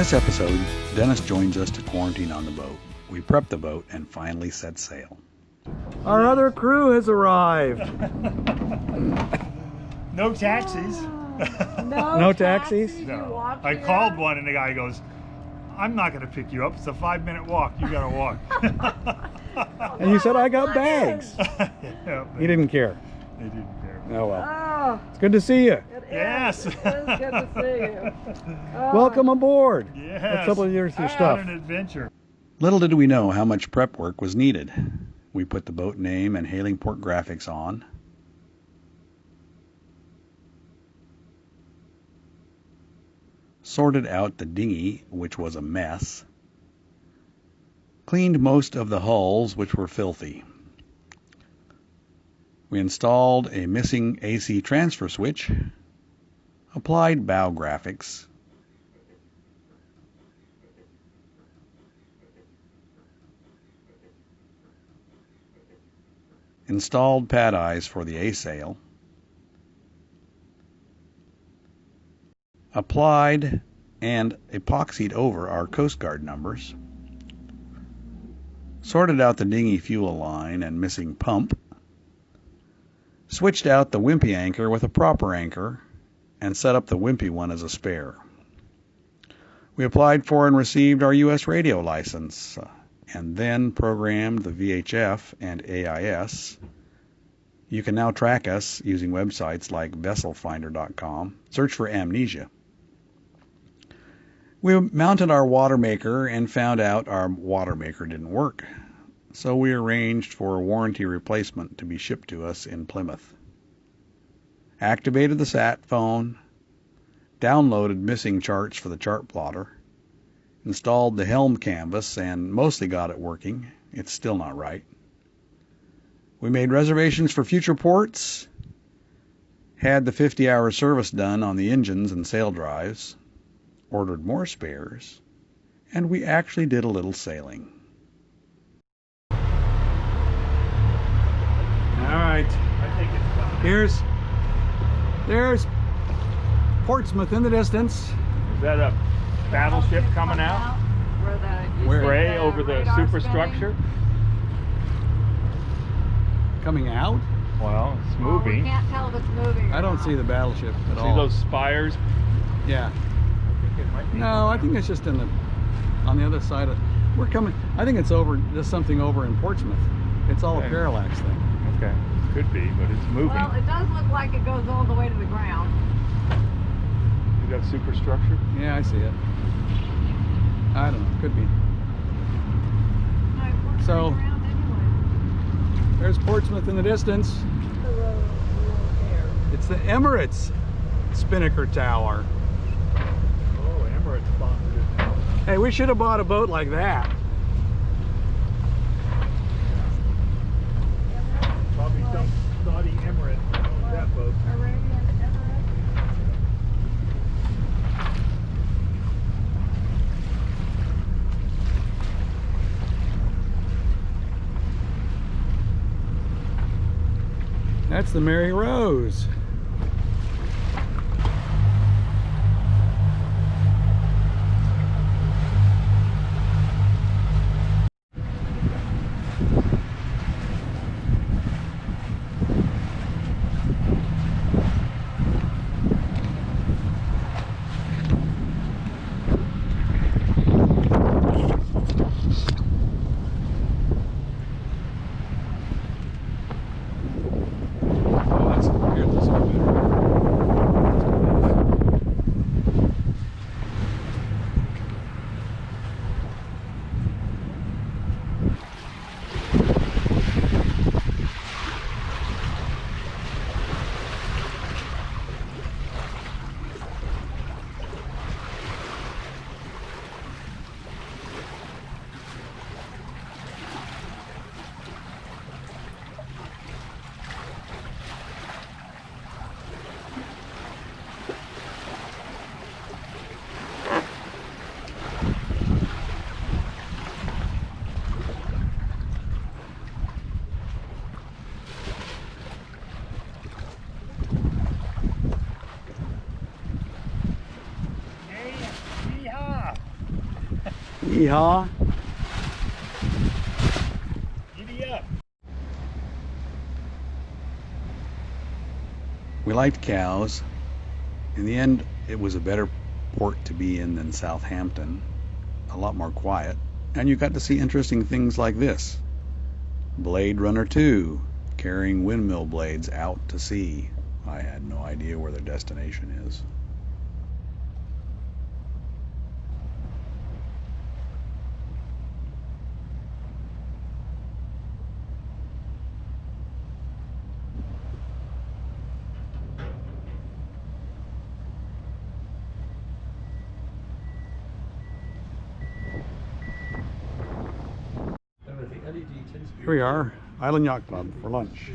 this episode, Dennis joins us to quarantine on the boat. We prep the boat and finally set sail. Our other crew has arrived. No taxis. No taxis? No. I called one and the guy goes, I'm not going to pick you up. It's a 5-minute walk. You got to walk. And you said, I got bags. Yeah, He didn't care. They didn't care. Oh well. Oh, It's good to see you. it Yes. is. It is good to see you. Oh. Welcome aboard. Yes. What's up with your What stuff? an adventure. Little did we know how much prep work was needed. We put the boat name and hailing port graphics on. Sorted out the dinghy, which was a mess. Cleaned most of the hulls, which were filthy. We installed a missing AC transfer switch. Applied bow graphics. Installed pad eyes for the A-sail. Applied and epoxied over our Coast Guard numbers. Sorted out the dinghy fuel line and missing pump. Switched out the wimpy anchor with a proper anchor and set up the wimpy one as a spare. We applied for and received our U.S. radio license and then programmed the VHF and AIS. You can now track us using websites like vesselfinder.com. Search for amnesia. We mounted our water maker and found out our water maker didn't work. So we arranged for a warranty replacement to be shipped to us in Plymouth. Activated the sat phone, downloaded missing charts for the chart plotter, installed the helm canvas and mostly got it working. It's still not right. We made reservations for future ports, had the 50-hour service done on the engines and sail drives, ordered more spares, and we actually did a little sailing. All right. I think it's coming. There's Portsmouth in the distance. Is that a battleship coming out? Where? Gray over the superstructure? Coming out? Well, it's We moving. can't tell if it's moving. I don't see the battleship at See all. those spires? Yeah. I think it might be. No, I think it's just on the other side of. We're coming. I think it's over. There's something over in Portsmouth. It's all Okay. a parallax thing. Okay, could be, but it's moving. Well, it does look like it goes all the way to the ground. You got superstructure? Yeah, I see it. I don't know. Could be. No, we're So- turning around anyway. There's Portsmouth in the distance. It's the Emirates Spinnaker Tower. Oh, Emirates sponsored it now. Hey, we should have bought a boat like that. Probably some Saudi Emirate owns that boat. Arabian Emirates. That's the Mary Rose. Oh, that's here. This is better. Yeehaw. Giddy up. We liked Cowes. In the end, it was a better port to be in than Southampton. A lot more quiet. And you got to see interesting things like this. Blade Runner 2, carrying windmill blades out to sea. I had no idea where their destination is. Here we are, Island Yacht Club for lunch.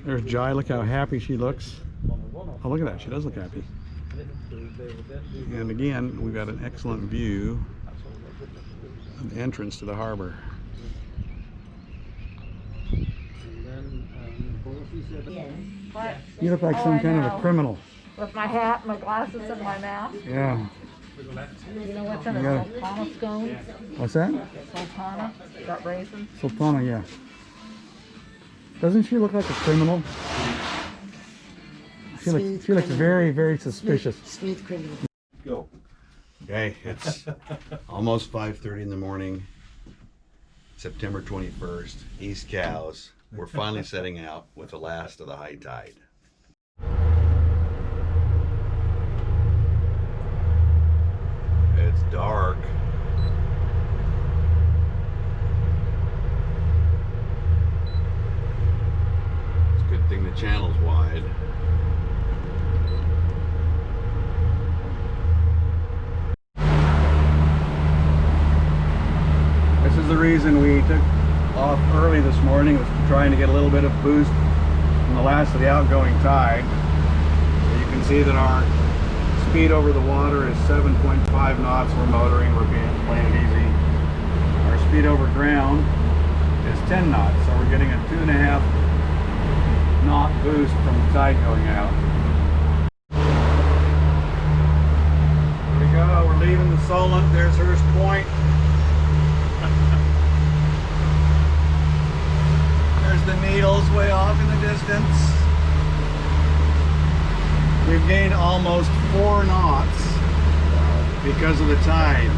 There's Jai, look how happy she looks. Oh, look at that, she does look happy. And again, we've got an excellent view of the entrance to the harbor. You look like some kind of a criminal. With my hat, my glasses, and my mask. Yeah. You know what's in a Yeah. sultana scone? What's that? Sultana? Got raisins? Sultana, yeah. Doesn't she look like a criminal? She looks very, very suspicious. Smooth criminal. Go. Okay, it's almost 5:30 in the morning, September 21st, East Cowes. We're finally setting out with the last of the high tide. It's dark. It's a good thing the channel's wide. This is the reason we took off early this morning, was trying to get a little bit of boost from the last of the outgoing tide. So you can see that our speed over the water is 7.5 knots. We're motoring, we're playing it easy. Our speed over ground is 10 knots, so we're getting a 2.5 knot boost from the tide going out. Here we go, we're leaving the Solent. There's Hurst Point. There's the Needles way off in the distance. We've gained almost 4 knots because of the tide.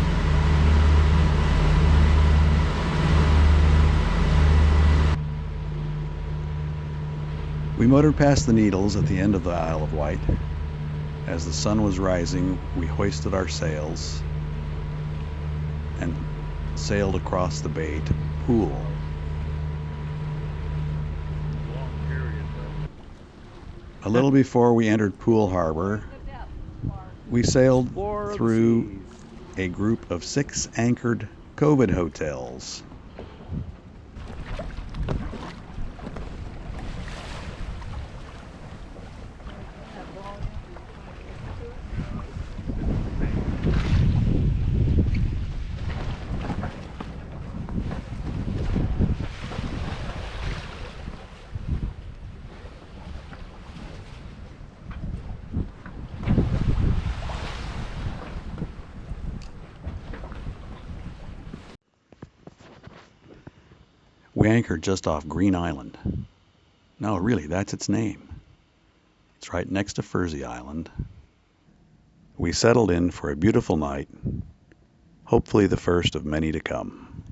We motored past the Needles at the end of the Isle of Wight. As the sun was rising, we hoisted our sails and sailed across the bay to Poole. A little before we entered Poole Harbor, we sailed through a group of 6 anchored COVID hotels. We anchored just off Green Island. No, really, that's its name. It's right next to Fursey Island. We settled in for a beautiful night, hopefully the first of many to come.